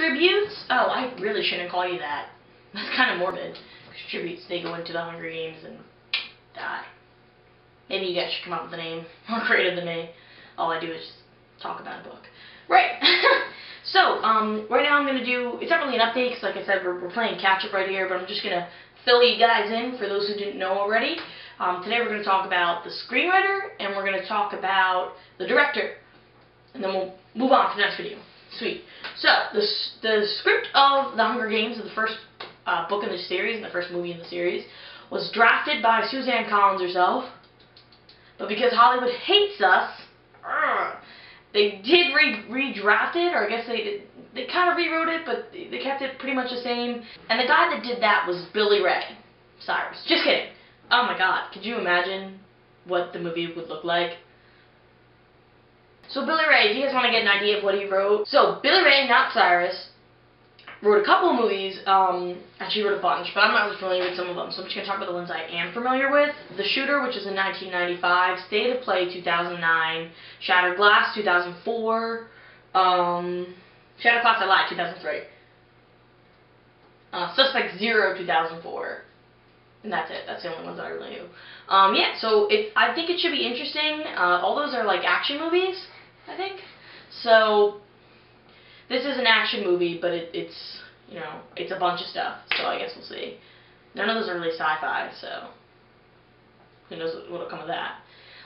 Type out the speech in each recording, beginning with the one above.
tributes. Oh, I really shouldn't call you that. That's kind of morbid. Because tributes, they go into the Hunger Games and die. Maybe you guys should come up with a name more creative than me. All I do is just talk about a book. Right. So, right now I'm going to do, it's not really an update because like I said, we're playing catch up right here, but I'm just going to fill you guys in for those who didn't know already. Today we're going to talk about the screenwriter and we're going to talk about the director. And then we'll move on to the next video. Sweet. So, the script of The Hunger Games, of the first book in the series, and the first movie in the series, was drafted by Suzanne Collins herself. But because Hollywood hates us, they did redraft it, or I guess they kind of rewrote it, but they kept it pretty much the same. And the guy that did that was Billy Ray Cyrus. Just kidding. Oh my god, could you imagine what the movie would look like? So Billy Ray, if you guys want to get an idea of what he wrote. So Billy Ray, not Cyrus, wrote a couple of movies, actually wrote a bunch, but I'm not really familiar with some of them, so I'm just going to talk about the ones I am familiar with. The Shooter, which is in 1995, State of Play 2009, Shattered Glass 2004, Shattered Glass, I lied, 2003, Suspect Zero 2004, and that's it. That's the only ones that I really knew. Yeah, so I think it should be interesting. All those are like action movies, I think. So this is an action movie, but it's, you know, it's a bunch of stuff, so I guess we'll see. None of those are really sci-fi, so who knows what'll come of that.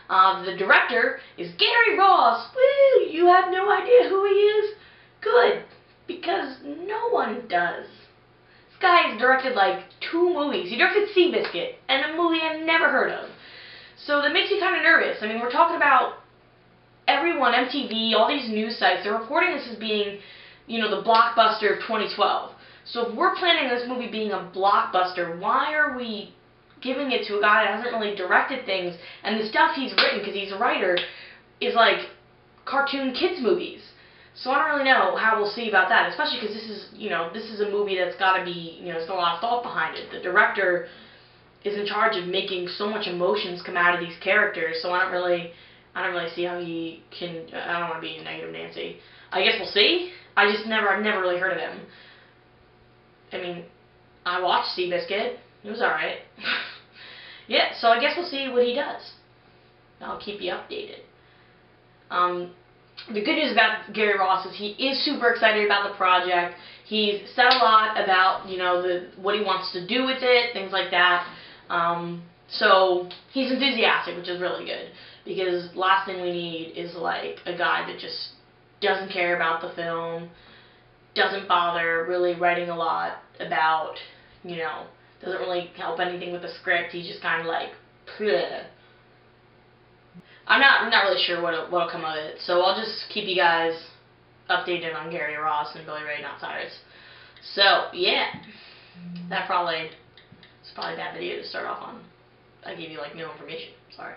The director is Gary Ross. Woo! You have no idea who he is? Good, because no one does. This guy has directed like 2 movies. He directed Seabiscuit, and a movie I've never heard of. So that makes me kind of nervous. I mean, we're talking about everyone, MTV, all these news sites, they're reporting this as being, you know, the blockbuster of 2012. So if we're planning this movie being a blockbuster, why are we giving it to a guy that hasn't really directed things, and the stuff he's written, because he's a writer, is like cartoon kids movies. So I don't really know how we'll see about that, especially because this is, you know, this is a movie that's got to be, you know, there's a lot of thought behind it. The director is in charge of making so much emotions come out of these characters, so I don't really see how he can. I don't want to be a negative Nancy. I guess we'll see. I've never really heard of him. I mean, I watched Seabiscuit. It was alright. Yeah, so I guess we'll see what he does. I'll keep you updated. The good news about Gary Ross is he is super excited about the project. He's said a lot about, you know, what he wants to do with it, things like that. So he's enthusiastic, which is really good. Because last thing we need is like a guy that just doesn't care about the film, doesn't bother really writing a lot about, you know, doesn't really help anything with the script. He's just kind of like, bleh. I'm not really sure what'll come of it. So I'll just keep you guys updated on Gary Ross and Billy Ray, not Cyrus. So yeah, it's probably a bad video to start off on. I gave you like no information. Sorry.